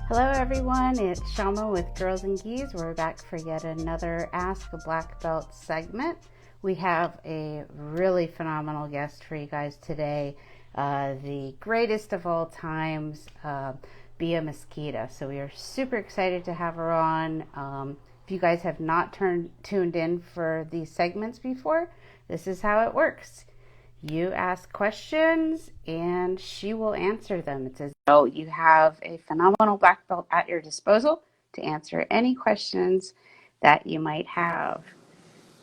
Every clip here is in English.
Hello, everyone. It's Shama with Girls and Geese. We're back for yet another Ask a Black Belt segment. We have a really phenomenal guest for you guys today, the greatest of all times, Bia Mesquita. So we are super excited to have her on. If you guys have not tuned in for these segments before, this is how it works. You ask questions and she will answer them. It's as though you have a phenomenal black belt at your disposal to answer any questions that you might have.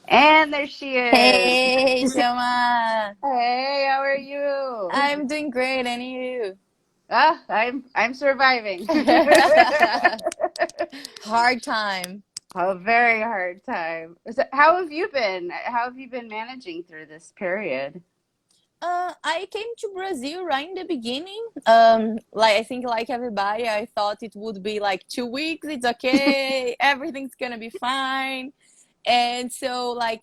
And there she is. Hey, Shama. Hey, how are you? I'm doing great, and you? I'm surviving. Hard time. A very hard time. How have you been? How have you been managing through this period? I came to Brazil right in the beginning. Like I think, like everybody, I thought it would be like 2 weeks. It's okay. Everything's gonna be fine. And so, I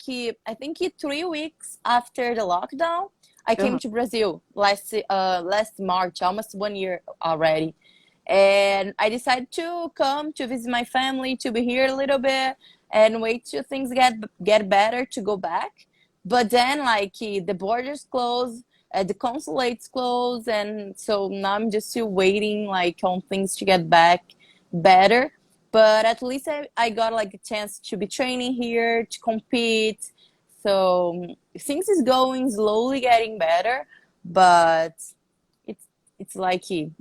think 3 weeks after the lockdown, I came Uh-huh. to Brazil last March, almost 1 year already. And I decided to come to visit my family, to be here a little bit, and wait till things get better to go back. But then, the borders closed, the consulates closed, and so now I'm just still waiting, on things to get back better. But at least I got like a chance to be training here to compete. So things is going slowly getting better, but it's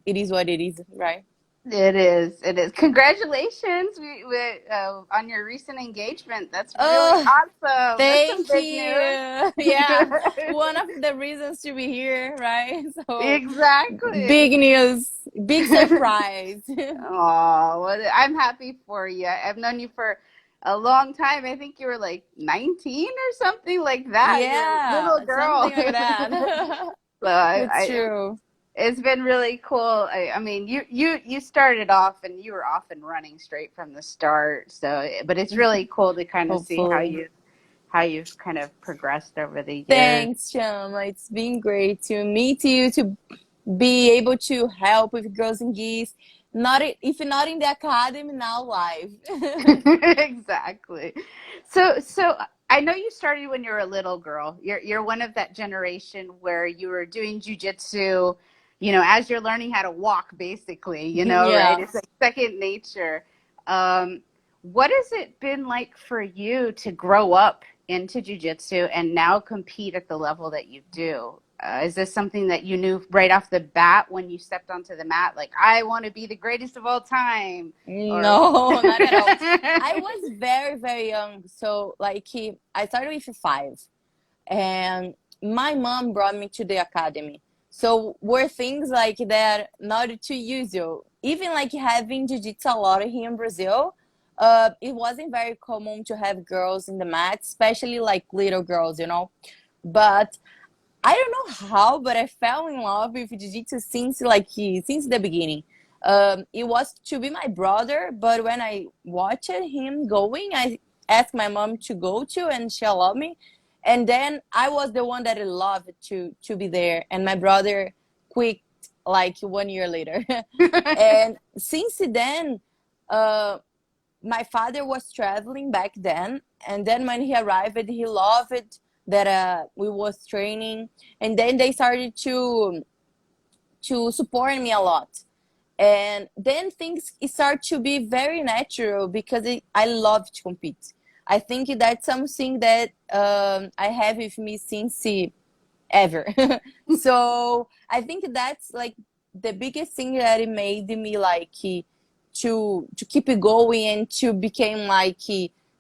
it is what it is, right? It is. It is. Congratulations on your recent engagement. That's really Oh, awesome. That's some thank big you. Yeah, one of the reasons to be here, right? So Exactly. big news, big surprise. Oh, well, I'm happy for you. I've known you for a long time. I think you were like 19 or something like that. You're a little Yeah, girl. something like that. So That's true. it's been really cool. I mean, you started off and you were off and running straight from the start. So, but it's really cool to kind of see Hopefully. how you've kind of progressed over the years. Thanks, Shama. It's been great to meet you, to be able to help with Girls and Geese. Not if not in the academy, now live. Exactly. So I know you started when you were a little girl. You're one of that generation where you were doing jujitsu, as you're learning how to walk, basically, right? Yeah. It's like second nature. What has it been like for you to grow up into jujitsu and now compete at the level that you do? Is this something that you knew right off the bat when you stepped onto the mat? Like, I want to be the greatest of all time, or No, not at all. I was very, very young. So, I started with 5. And my mom brought me to the academy. So were things like that not too usual. Even like having jiu-jitsu a lot here in Brazil, it wasn't very common to have girls in the mat, especially like little girls, you know. But I don't know how, but I fell in love with jiu-jitsu since the beginning. It was to be my brother, but when I watched him going, I asked my mom to go to, and she allowed me. And then I was the one that loved to be there, and my brother quit like 1 year later. And since then, uh, my father was traveling back then, and then when he arrived, he loved it that we was training, and then they started to support me a lot. And then things start to be very natural because I love to compete. I think that's something that I have with me since ever. So I think that's like the biggest thing that it made me to keep it going and to become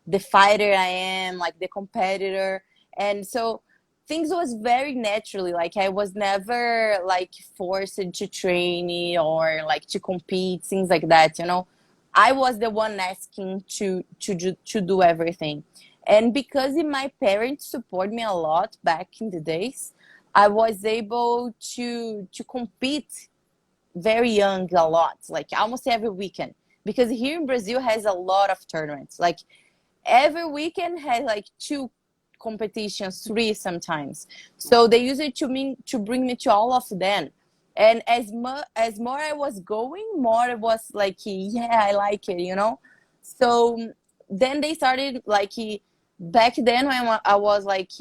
the fighter I am, like the competitor. And so things was very naturally, like I was never like forced to train or like to compete, things like that, you know. I was the one asking to do everything. And because my parents support me a lot back in the days, I was able to compete very young a lot, like almost every weekend. Because here in Brazil has a lot of tournaments. Like every weekend has like 2 competitions, 3 sometimes. So they use it to bring me to all of them. And as more I was going, more it was like, yeah, I like it, you know. So then they started like, back then when I was like,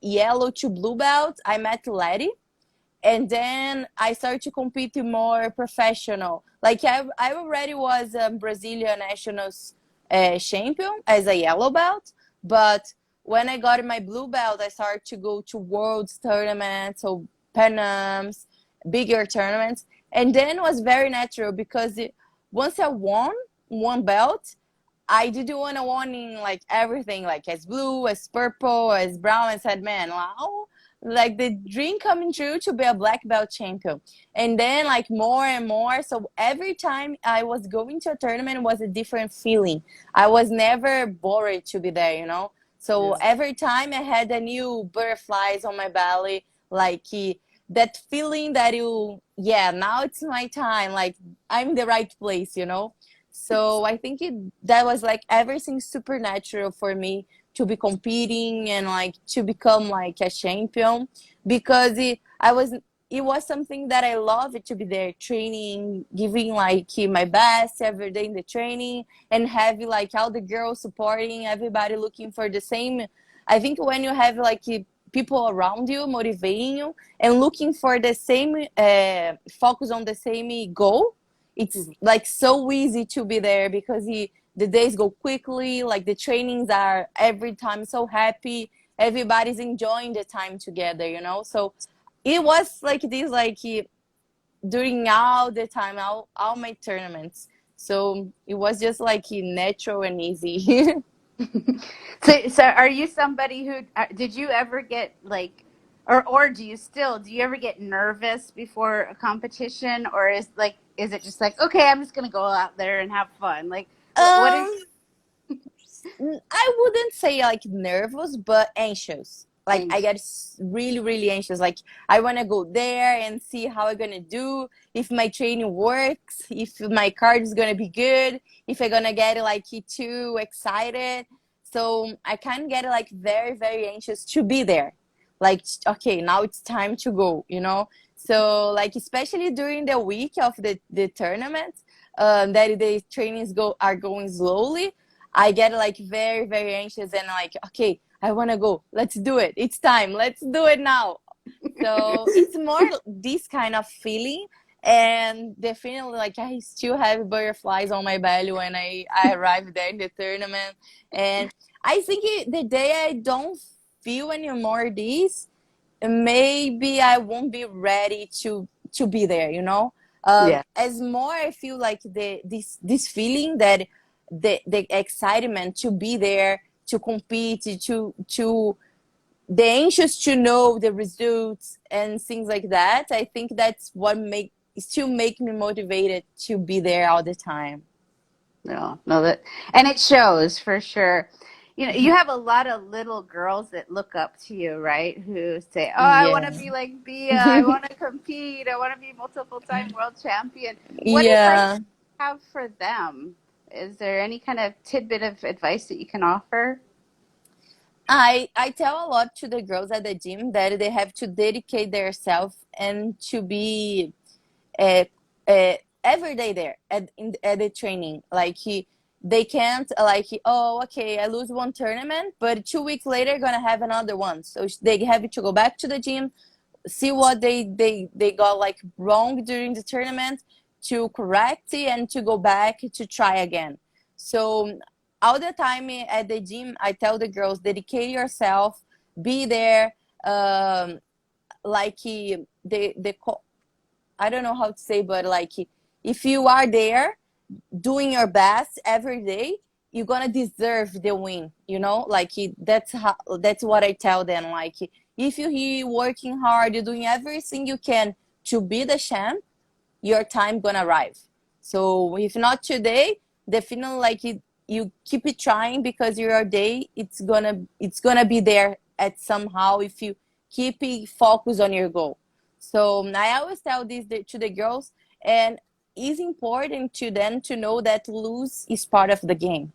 yellow to blue belt, I met Letty, and then I started to compete more professional. Like I already was a Brazilian nationals champion as a yellow belt, but when I got my blue belt, I started to go to worlds tournaments, so Panams, bigger tournaments, and then it was very natural because once I won one belt, I did want to warning like everything, like as blue, as purple, as brown. I said, man, wow, like the dream coming true to be a black belt champion. And then like more and more. So every time I was going to a tournament was a different feeling. I was never bored to be there, you know? So Yeah. every time I had a new butterflies on my belly, like that feeling that yeah, now it's my time. Like I'm in the right place, you know? So I think that was like everything supernatural for me to be competing and like to become like a champion, because it was something that I loved to be there training, giving like my best every day in the training, and having like all the girls supporting everybody, looking for the same. I think when you have like people around you motivating you and looking for the same focus on the same goal, it's Mhm. like so easy to be there because the days go quickly, like the trainings are every time so happy, everybody's enjoying the time together, you know. So it was like this, like during all the time, all my tournaments. So it was just like natural and easy. So are you somebody who did you ever get like, or do you still, do you ever get nervous before a competition, or is it just like, okay, I'm just gonna go out there and have fun? Like what is? um I wouldn't say like nervous, but anxious. Like I get really, really anxious. Like I want to go there and see how I'm gonna do, if my training works, if my card is gonna be good, if I'm gonna get like too excited. So I kind of get like very, very anxious to be there. Like okay, now it's time to go. You know. So like especially during the week of the tournament, that the trainings are going slowly, I get like very, very anxious and like, okay, I want to go. Let's do it. It's time. Let's do it now. So it's more this kind of feeling. And definitely, like, I still have butterflies on my belly when I arrive there in the tournament. And I think the day I don't feel anymore this, maybe I won't be ready to be there, you know. Yeah. As more I feel like this feeling that the excitement to be there, to compete, to the anxious to know the results and things like that. I think that's what make me motivated to be there all the time. No, no, that, and it shows for sure. You know, you have a lot of little girls that look up to you, right? Who say, "Oh, I want to Yeah. be like Bia. I want to compete. I want to be multiple time world champion." What advice do Yeah. you have for them? Is there any kind of tidbit of advice that you can offer? I tell a lot to the girls at the gym that they have to dedicate themselves and to be uh, every day there at the training. Like they can't like oh okay, I lose one tournament, but 2 weeks later gonna have another one. So they have to go back to the gym, see what they got like wrong during the tournament, to correct it and to go back to try again. So all the time at the gym, I tell the girls, dedicate yourself, be there. Like the I don't know how to say, but like if you are there doing your best every day, you're gonna deserve the win, you know. Like that's what I tell them. Like if you're here working hard, you're doing everything you can to be the champ, your time gonna arrive. So if not today, definitely like you keep it trying, because your day it's gonna be there at somehow if you keep it focused on your goal. So I always tell this to the girls, and it's important to them to know that lose is part of the game.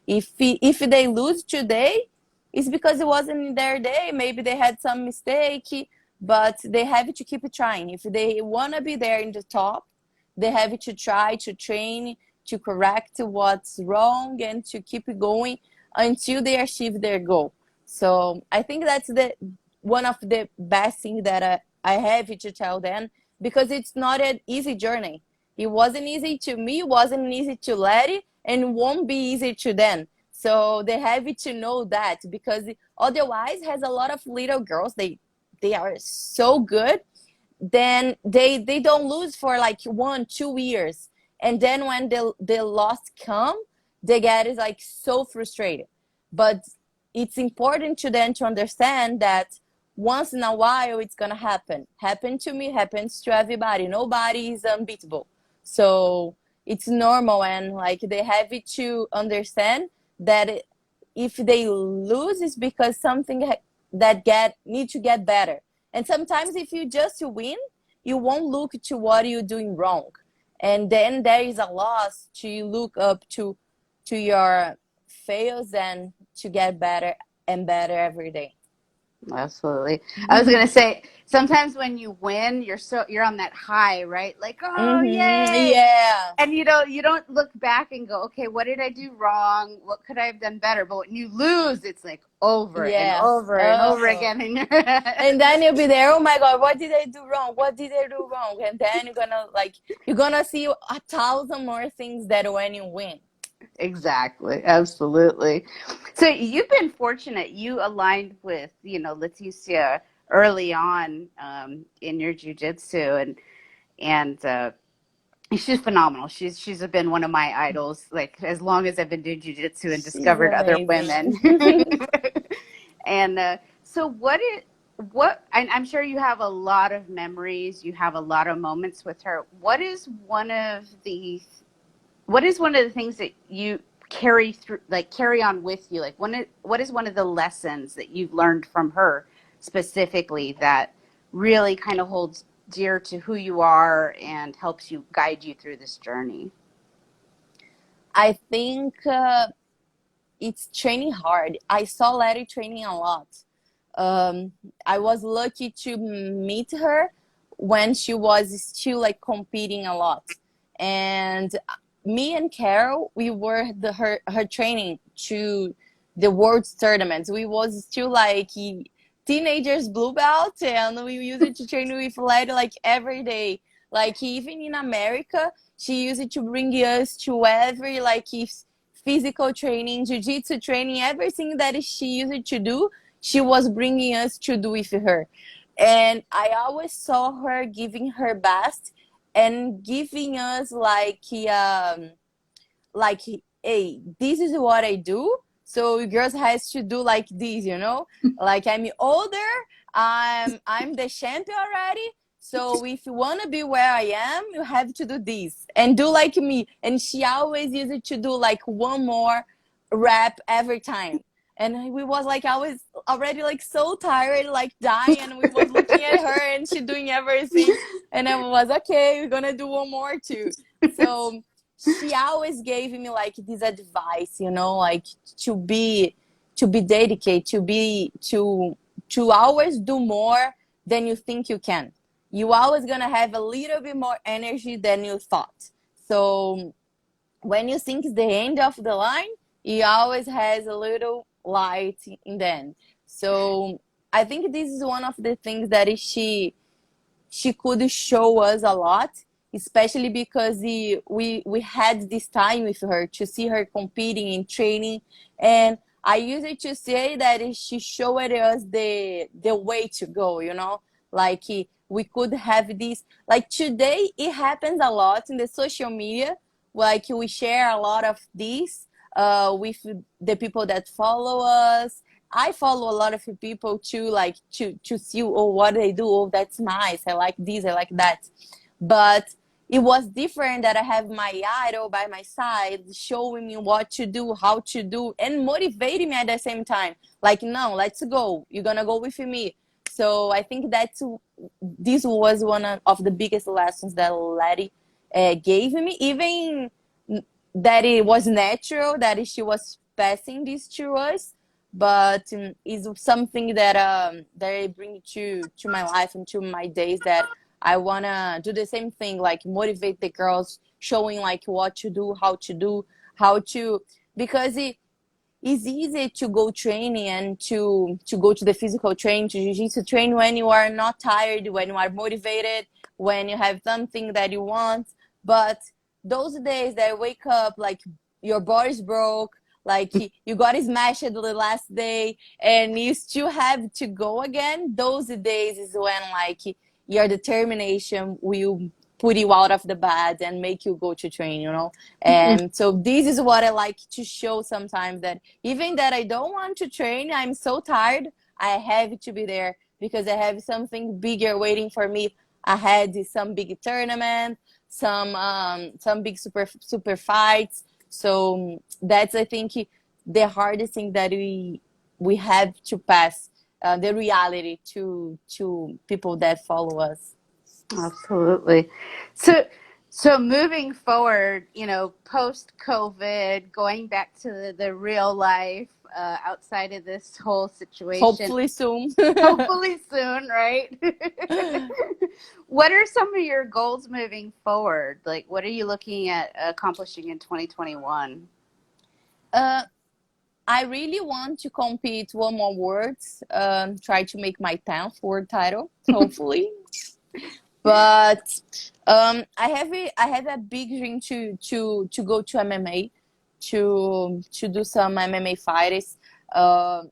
If they lose today, it's because it wasn't their day. Maybe they had some mistake, but they have to keep trying. If they want to be there in the top, they have to try to train, to correct what's wrong, and to keep going until they achieve their goal. So I think that's the one of the best things that I have to tell them, because it's not an easy journey. It wasn't easy to me, wasn't easy to Letty, and won't be easy to them. So they have to know that, because otherwise has a lot of little girls, they are so good, then they don't lose for like 1 2 years, and then when the loss come, they get is like so frustrated. But it's important to them to understand that once in a while it's gonna happen to me, happens to everybody, nobody is unbeatable. So it's normal, and like they have to understand that if they lose, it's because something that get need to get better. And sometimes if you just win, you won't look to what you're doing wrong. And then there is a loss to look up to your fails and to get better and better every day. Absolutely. I was gonna say sometimes when you win, you're on that high, right? Like, oh yay! Yeah. And you don't look back and go, okay, what did I do wrong? What could I have done better? But when you lose, it's like over and Yes. over and over again. And then you'll be there, oh my god, what did I do wrong, what did I do wrong? And then you're gonna see 1,000 more things that when you win. Exactly. Absolutely. So you've been fortunate. You aligned with, Leticia early on in your jujitsu, and she's phenomenal. She's been one of my idols, like as long as I've been doing jujitsu and She's discovered other women. amazing. And so I'm sure you have a lot of memories. You have a lot of moments with her. What is one of the things that you carry on with you? Like, what is one of the lessons that you've learned from her specifically that really kind of holds dear to who you are and helps you guide you through this journey? I think it's training hard. I saw Letty training a lot. um, I was lucky to meet her when she was still like competing a lot. And me and Carol, we were her training to the world tournaments. We was still like teenagers blue belt, and we used it to train with Lady like every day. Like even in America, she used it to bring us to every like physical training, jiu-jitsu training, everything that she used to do, she was bringing us to do with her. And I always saw her giving her best and giving us like, hey, this is what I do, so girls has to do like this, like I'm older, I'm the champion already, so if you want to be where I am, you have to do this and do like me. And she always used to do like one more rep every time. And we was like, I was already like so tired, like dying, and we was looking at her and she doing everything, and I was okay, we're gonna do one more too. So she always gave me like this advice, like to be dedicated, to always do more than you think you can. You always gonna have a little bit more energy than you thought. So when you think it's the end of the line, it always has a little light in the end. So I think this is one of the things that she could show us a lot, especially because we had this time with her to see her competing in training. And I used to say that she showed us the way to go, like we could have this, like today it happens a lot in the social media, like we share a lot of this with the people that follow us. I follow a lot of people too, like to see, oh, what they do. Oh, that's nice. I like this. I like that. But it was different that I have my idol by my side, showing me what to do, how to do, and motivating me at the same time. Like, no, let's go. You're gonna go with me. So I think this was one of the biggest lessons that Letty gave me. Even that it was natural that she was passing this to us, but is something that I bring to my life and to my days, that I wanna do the same thing, like motivate the girls, showing like what to do, how to, because it's easy to go training and to go to the physical training, to jiu-jitsu train, when you are not tired, when you are motivated, when you have something that you want. But those days that I wake up like your body's broke, like you got smashed the last day and you still have to go again, those days is when like your determination will put you out of the bed and make you go to train, you know. And so this is what I like to show sometimes, that even that I don't want to train, I'm so tired, I have to be there because I have something bigger waiting for me ahead, some big tournament, some big super fights. So that's, I think, the hardest thing that we have to pass, the reality to people that follow us. Absolutely. So, so moving forward, you know, post COVID, going back to the real life outside of this whole situation, Hopefully soon. hopefully soon, right? What are some of your goals moving forward? Like, what are you looking at accomplishing in 2021? uh, I really want to compete one more words, try to make my 10th world title, hopefully. But I have a big dream to go to MMA, to do some MMA fights. Uh,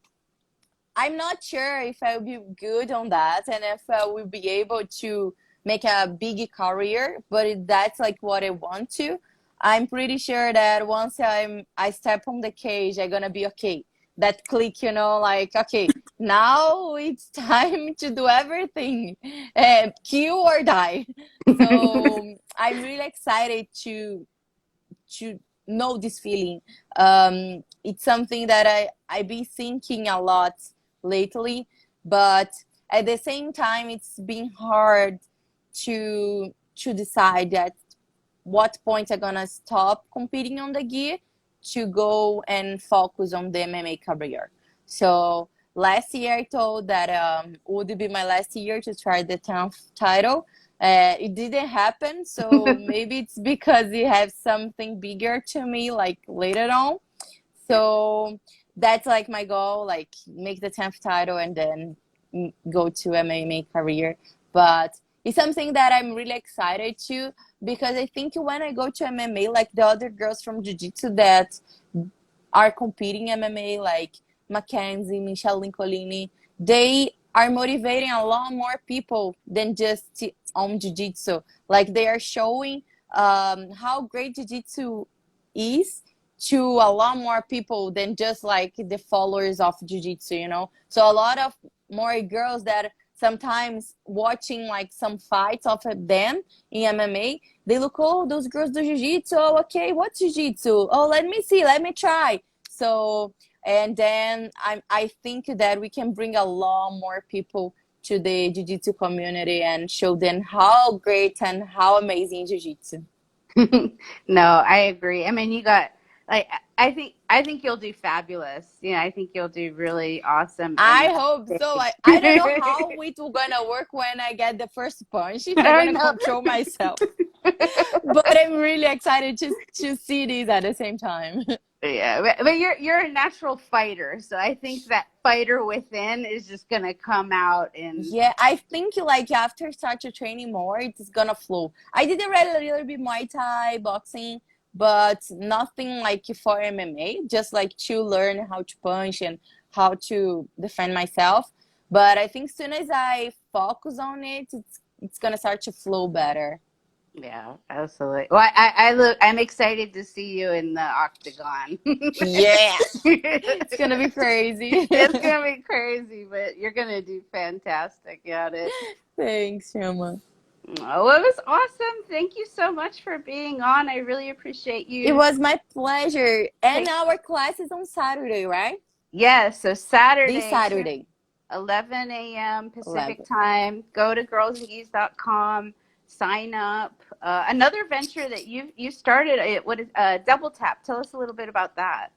I'm not sure if I will be good on that and if I will be able to make a big career, but that's like what I want to. I'm pretty sure that once I step on the cage, I'm gonna be okay. That click, you know, like okay, now it's time to do everything, kill or die. So I'm really excited to know this feeling. It's something that I be thinking a lot lately, but at the same time, it's been hard to decide at what point I'm gonna stop competing on the gi to go and focus on the MMA career. So last year I told that would be my last year to try the 10th title. It didn't happen, so maybe it's because it has something bigger to me like later on. So that's like my goal, like make the 10th title and then go to MMA career. But it's something that I'm really excited to, because I think when I go to MMA, like the other girls from Jiu-Jitsu that are competing MMA, like Mackenzie, Michelle Lincolini, they are motivating a lot more people than just on Jiu-Jitsu. Like they are showing how great Jiu-Jitsu is to a lot more people than just like the followers of Jiu-Jitsu, you know. So a lot of more girls that sometimes watching like some fights of them in MMA, they look, oh, those girls do jiu-jitsu. Oh, okay, what's jiu-jitsu? Oh, let me see, let me try. So, and then I think that we can bring a lot more people to the jiu-jitsu community and show them how great and how amazing jiu-jitsu. No, I agree. I mean, you got like I think you'll do fabulous. You know, I think you'll do really awesome in I that hope so. I don't know stage. how it will gonna work when I get the first punch, if I'm I gonna know. control myself. But I'm really excited to see these at the same time. Yeah, but you're a natural fighter, so I think that fighter within is just gonna come out in. Yeah, I think like after start to training more, it's gonna flow. I did already a little bit Muay Thai, boxing, but nothing like for MMA, just like to learn how to punch and how to defend myself. But I think soon as I focus on it, it's gonna start to flow better. Yeah, absolutely. Well, I look. I'm excited to see you in the octagon. Yeah, it's gonna be crazy. It's gonna be crazy, but you're gonna do fantastic at it. Thanks, Shama. Oh, it was awesome. Thank you so much for being on. I really appreciate It you. was my pleasure. And Take, our class is on Saturday, right? yes, so This Saturday, Saturday, 11 a.m. Pacific 11. time. Go to girlsandgeese.com. Sign up. Another venture that you started. What is Double Tap? Tell us a little bit about that.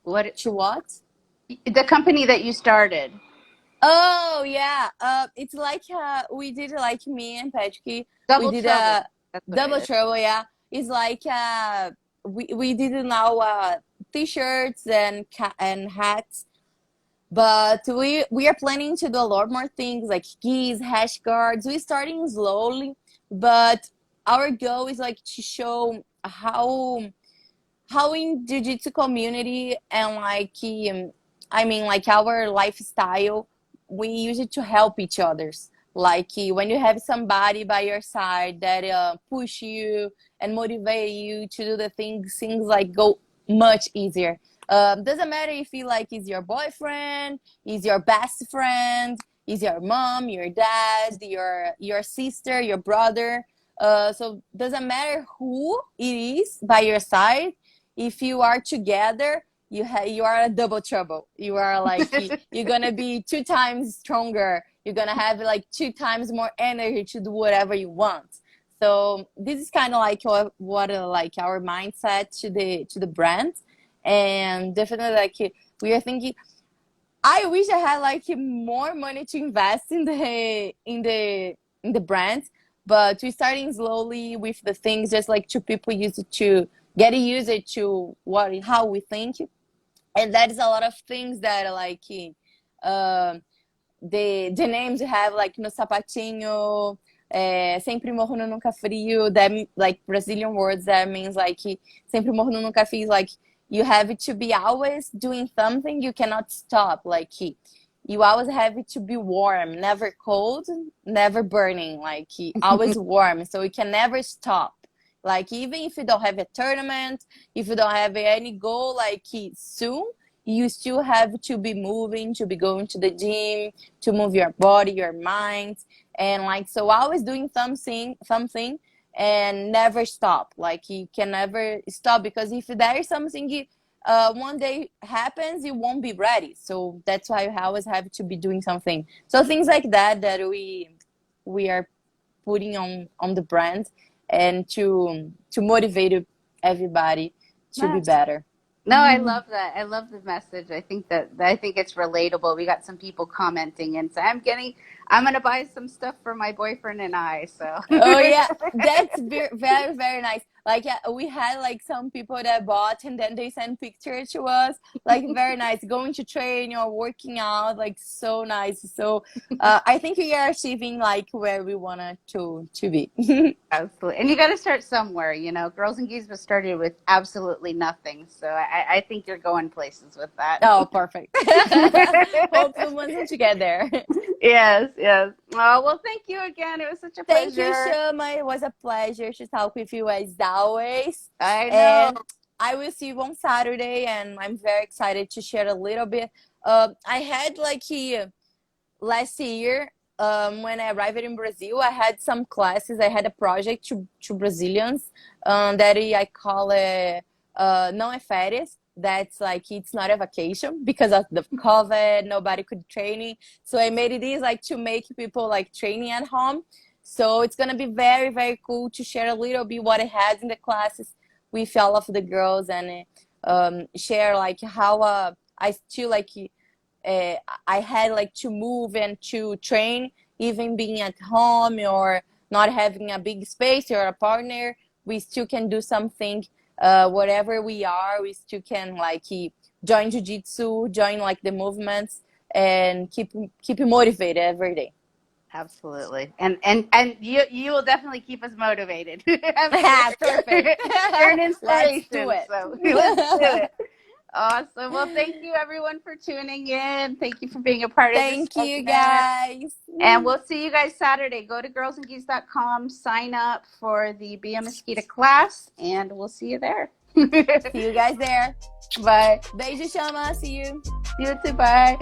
What? To what? The company that you started. Oh yeah, it's like we did like me and Patrick. We Double did Trouble. a That's what it double is. trouble. Yeah, it's like we did now t-shirts and hats, but we are planning to do a lot more things like keys, hash guards. We're starting slowly, but our goal is like to show how in jiu-jitsu community and like I mean like our lifestyle, we use it to help each others. Like when you have somebody by your side that push you and motivate you to do the things like go much easier. Doesn't matter if he like is your boyfriend, is your best friend, is your mom, your dad, your sister, your brother. So doesn't matter who it is by your side. If you are together, you are a double trouble. You are like you're gonna be two times stronger. You're gonna have like two times more energy to do whatever you want. So this is kind of like what like our mindset to the brand. And definitely like we are thinking, I wish I had like more money to invest in the brand, but we're starting slowly with the things, just like two people use it to get used to what how we think, and that is a lot of things that are like uh, the names you have like no sapatinho, sempre morro no nunca frio. That like Brazilian words that means like sempre morro no nunca frio. Like you have to be always doing something. You cannot stop. Like you always have to be warm, never cold, never burning. Like always warm, so you can never stop. Like even if you don't have a tournament, if you don't have any goal, like soon you still have to be moving, to be going to the gym, to move your body, your mind, and like so always doing something and never stop. Like you can never stop, because if there is something one day happens, you won't be ready. So that's why you always have to be doing something. So things like that we are putting on the brand, and to motivate everybody to be Nice. better. No, I love that. I love the message. I think it's relatable. We got some people commenting and say, I'm gonna buy some stuff for my boyfriend and I. So Oh yeah, that's very very nice. Like yeah, we had like some people that bought and then they sent pictures to us. Like very nice, going to train or working out. Like so nice. So I think we are achieving like where we wanted to be. absolutely, and you got to start somewhere. You know, Girls and Geese was started with absolutely nothing. So I think you're going places with that. Oh, perfect. Hope someone's together. Yes, yes. Oh, well, thank you again. It was such a Thank you, pleasure. Shama. It was a pleasure to talk with you as always. I know. And I will see you on Saturday, and I'm very excited to share a little bit. I had like last year, when I arrived in Brazil, I had some classes. I had a project to Brazilians that I call it não é férias. That's like it's not a vacation because of the COVID. Nobody could training, so I made it is like to make people like training at home. So it's gonna be very very cool to share a little bit what I had in the classes with all of the girls, and share like how I still like I had like to move and to train, even being at home or not having a big space or a partner. We still can do something. Whatever we are, we still can like join jiu-jitsu, join like the movements, and keep you motivated every day. Absolutely. And you will definitely keep us motivated. Perfect. You're an Let's do inspiration. it. So let's do it. Awesome. Well, thank you everyone for tuning in. Thank you for being a part of this Thank you segment. guys. And we'll see you guys Saturday. Go to girlsandgeese.com, sign up for the Bia Mesquita class, and we'll see you there. See you guys there. Bye. Beijo, Chama. See you. You too. Bye.